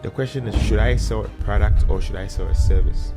The question is, should I sell a product or should I sell a service?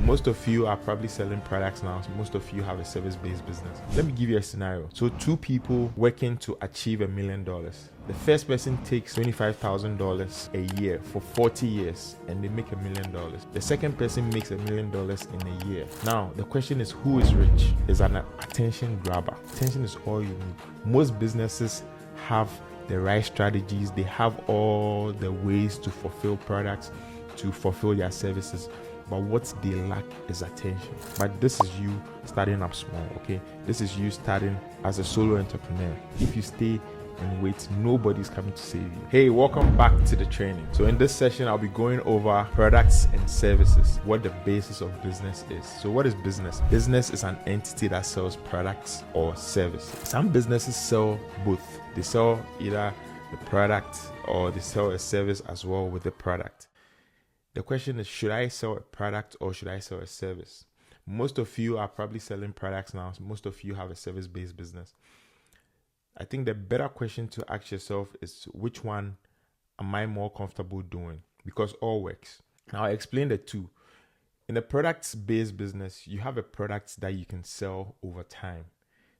Most of you are probably selling products now. Most of you have a service-based business. Let me give you a scenario. So two people working to achieve $1 million. The first person takes $25,000 a year for 40 years and they make $1 million. The second person makes $1 million in a year. Now, the question is, who is rich? Is an attention grabber. Attention is all you need. Most businesses have the right strategies. They have all the ways to fulfill products, to fulfill their services. But what they lack is attention. But this is you starting up small, okay? This is you starting as a solo entrepreneur. If you stay and wait, nobody's coming to save you. Hey, welcome back to the training. So in this session, I'll be going over products and services, what the basis of business is. So what is business? Business is an entity that sells products or services. Some businesses sell both. They sell either the product or they sell a service as well with the product. The question is, should I sell a product or should I sell a service? Most of you are probably selling products now. Most of you have a service-based business. I think the better question to ask yourself is, which one am I more comfortable doing? Because all works. Now, I'll explain the two. In a products-based business, you have a product that you can sell over time.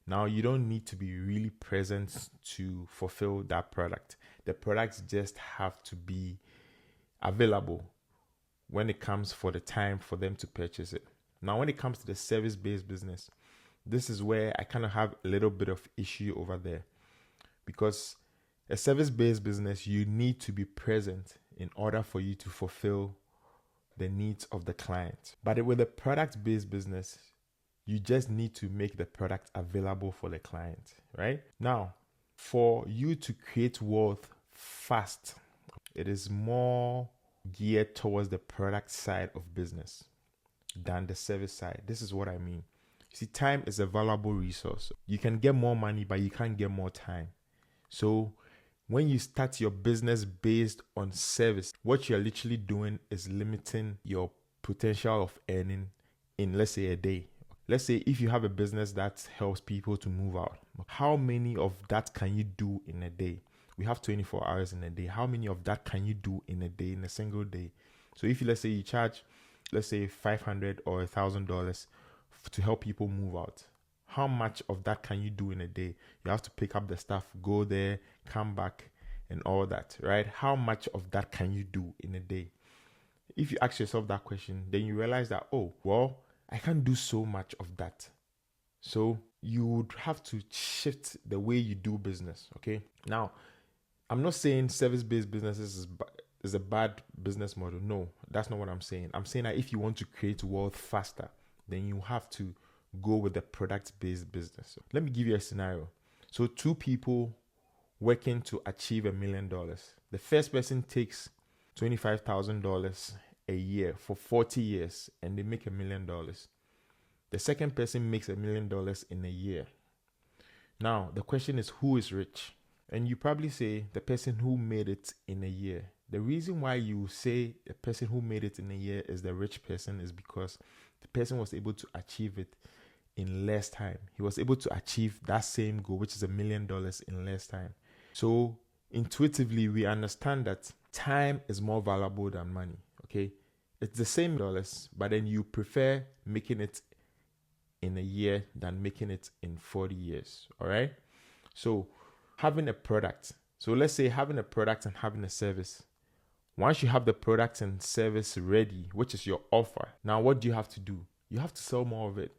Now, you don't need to be really present to fulfill that product. The products just have to be available when it comes for the time for them to purchase it. Now, when it comes to the service-based business, this is where I kind of have a little bit of issue over there. Because a service-based business, you need to be present in order for you to fulfill the needs of the client. But with a product-based business, you just need to make the product available for the client, right? Now, for you to create wealth fast, it is more geared towards the product side of business than the service side. This is what I mean. You see, time is a valuable resource. You can get more money, but you can't get more time. So when you start your business based on service, what you're literally doing is limiting your potential of earning in, let's say, a day. Let's say if you have a business that helps people to move out, how many of that can you do in a day? We have 24 hours in a day. How many of that can you do in a day, in a single day? So if you, let's say you charge, let's say $500 or $1,000 to help people move out, how much of that can you do in a day? You have to pick up the stuff, go there, come back, and all that, right? How much of that can you do in a day? If you ask yourself that question, then you realize that, oh, well, I can't do so much of that. So you would have to shift the way you do business, okay? Now, I'm not saying service-based businesses is a bad business model. No, that's not what I'm saying. I'm saying that if you want to create wealth faster, then you have to go with the product-based business. So let me give you a scenario. So two people working to achieve $1 million. The first person takes $25,000 a year for 40 years and they make $1 million. The second person makes $1 million in a year. Now, the question is, who is rich? And you probably say the person who made it in a year. The reason why you say the person who made it in a year is the rich person is because the person was able to achieve it in less time. He was able to achieve that same goal, which is $1 million in less time. So intuitively, we understand that time is more valuable than money, okay? It's the same dollars, but then you prefer making it in a year than making it in 40 years, all right? So having a product. So let's say having a product and having a service. Once you have the product and service ready, which is your offer, now what do you have to do? You have to sell more of it.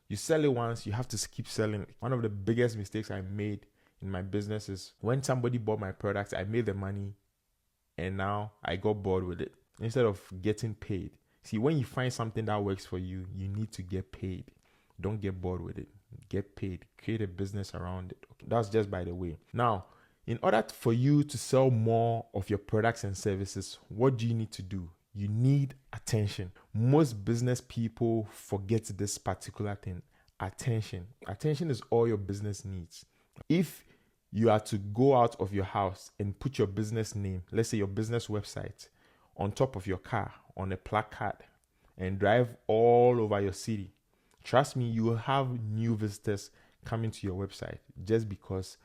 You sell it once, you have to keep selling it. One of the biggest mistakes I made in my business is when somebody bought my product, I made the money and now I got bored with it instead of getting paid. See, when you find something that works for you, you need to get paid. Don't get bored with it. Get paid. Create a business around it. Okay, that's just by the way. Now, in order for you to sell more of your products and services, what do you need to do? You need attention. Most business people forget this particular thing. Attention. Attention is all your business needs. If you are to go out of your house and put your business name, let's say your business website, on top of your car, on a placard, and drive all over your city, trust me, you will have new visitors coming to your website just because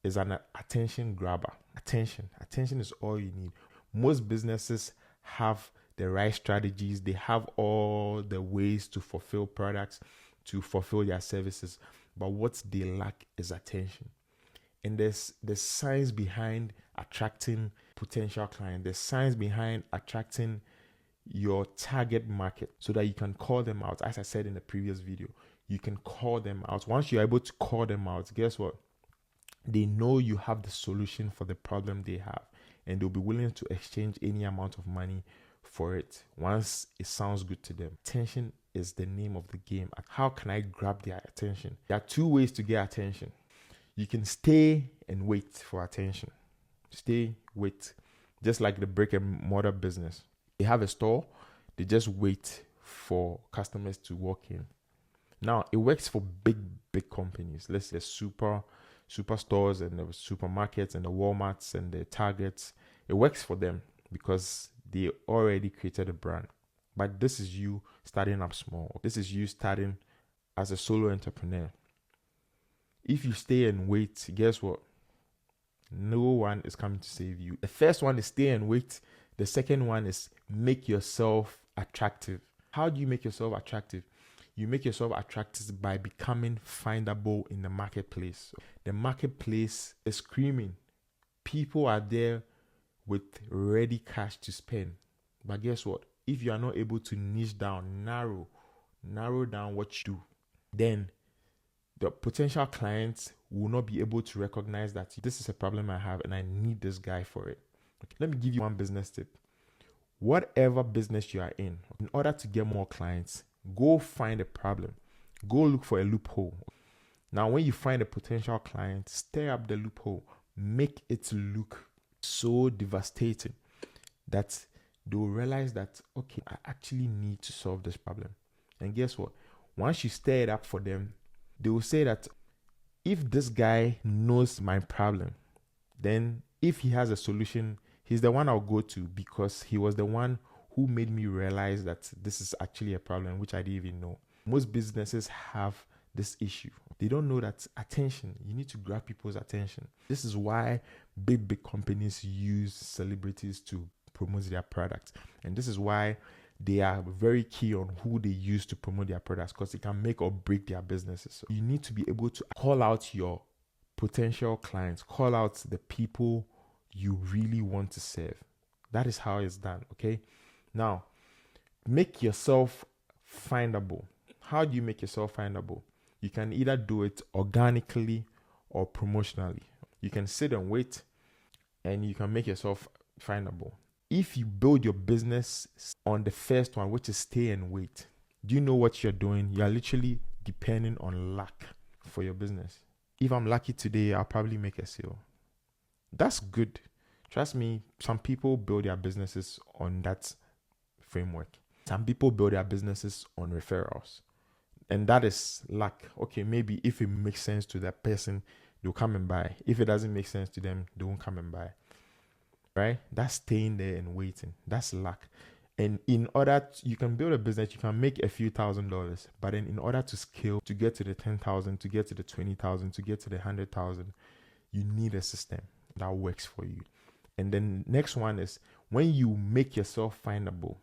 it's an attention grabber. Attention is all you need. Most businesses have the right strategies, they have all the ways to fulfill products, to fulfill their services, but what they lack is attention. And there's science behind attracting potential clients. There's science behind attracting your target market so that you can call them out. As I said in the previous video, you can call them out. Once you're able to call them out, guess what? They know you have the solution for the problem they have, and they'll be willing to exchange any amount of money for it once it sounds good to them. Attention is the name of the game. How can I grab their attention? There are two ways to get attention. You can stay and wait for attention. Stay, wait. Just like the brick and mortar business. They have a store, they just wait for customers to walk in. Now, it works for big companies. Let's say superstores and the supermarkets and the Walmarts and the Targets. It works for them because they already created a brand. But this is you starting up small. This is you starting as a solo entrepreneur. If you stay and wait, guess what? No one is coming to save you. The first one is stay and wait. The second one is make yourself attractive. How do you make yourself attractive? You make yourself attractive by becoming findable in the marketplace. The marketplace is screaming. People are there with ready cash to spend. But guess what? If you are not able to niche down, narrow down what you do, then the potential clients will not be able to recognize that this is a problem I have and I need this guy for it. Okay, let me give you one business tip. Whatever business you are in order to get more clients, go find a problem. Go look for a loophole. Now, when you find a potential client, stir up the loophole. Make it look so devastating that they will realize that, okay, I actually need to solve this problem. And guess what? Once you stir it up for them, they will say that if this guy knows my problem, then if he has a solution, he's the one I'll go to because he was the one who made me realize that this is actually a problem which I didn't even know. Most businesses have this issue. They don't know that attention, you need to grab people's attention. This is why big companies use celebrities to promote their products. And this is why they are very key on who they use to promote their products because it can make or break their businesses. So you need to be able to call out your potential clients, call out the people you really want to serve. That is how it's done, okay? Now, make yourself findable. How do you make yourself findable? You can either do it organically or promotionally. You can sit and wait and you can make yourself findable. If you build your business on the first one, which is stay and wait, do you know what you're doing? You're literally depending on luck for your business. If I'm lucky today, I'll probably make a sale. That's good. Trust me, some people build their businesses on that framework. Some people build their businesses on referrals. And that is luck. Okay, maybe if it makes sense to that person, they'll come and buy. If it doesn't make sense to them, they won't come and buy. Right? That's staying there and waiting. That's luck. And in order you can build a business, you can make a few $1,000s, but then in order to scale, to get to the 10,000, to get to the 20,000, to get to the 100,000, you need a system that works for you. And then next one is when you make yourself findable.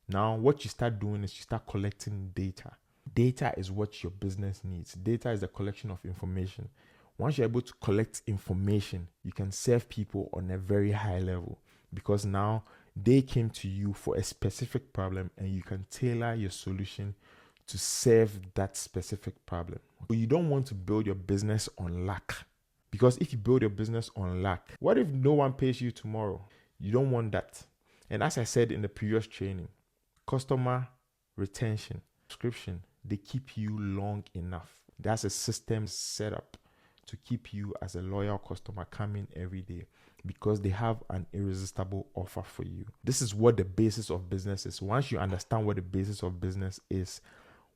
Now, what you start doing is you start collecting data. Data is what your business needs. Data is a collection of information. Once you're able to collect information, you can serve people on a very high level because now they came to you for a specific problem and you can tailor your solution to serve that specific problem. But you don't want to build your business on luck because if you build your business on luck, what if no one pays you tomorrow? You don't want that. And as I said in the previous training, customer retention, subscription, they keep you long enough. That's a system set up to keep you as a loyal customer coming every day because they have an irresistible offer for you. This is what the basis of business is. Once you understand what the basis of business is,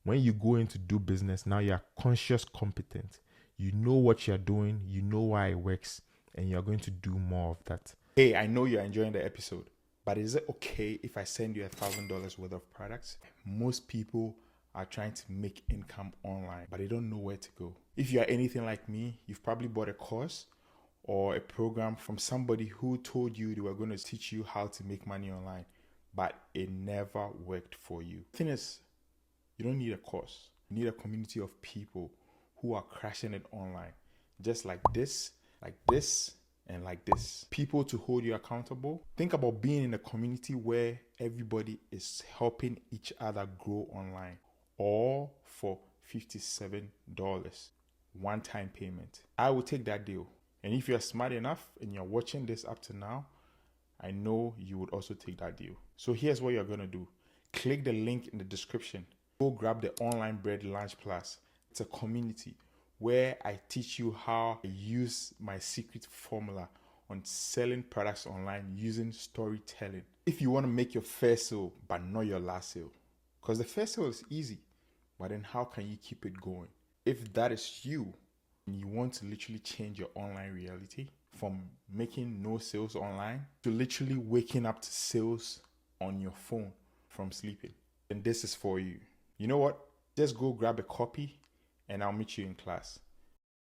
when you go in to do business, now you're conscious, competent. You know what you're doing, you know why it works, and you're going to do more of that. Hey, I know you're enjoying the episode, but is it okay if I send you $1,000 worth of products? Most people are trying to make income online, but they don't know where to go. If you are anything like me, you've probably bought a course or a program from somebody who told you they were going to teach you how to make money online, but it never worked for you. The thing is, you don't need a course. You need a community of people who are crashing it online, just like this, and like this. People to hold you accountable. Think about being in a community where everybody is helping each other grow online, all for $57 one-time payment. I will take that deal. And if you're smart enough and you're watching this up to now, I know you would also take that deal. So here's what you're going to do. Click the link in the description. Go grab the Online Bread Launch Plus. It's a community where I teach you how I use my secret formula on selling products online using storytelling. If you want to make your first sale, but not your last sale. Because the first sale is easy, but then how can you keep it going? If that is you, and you want to literally change your online reality from making no sales online to literally waking up to sales on your phone from sleeping, then this is for you. You know what? Just go grab a copy and I'll meet you in class.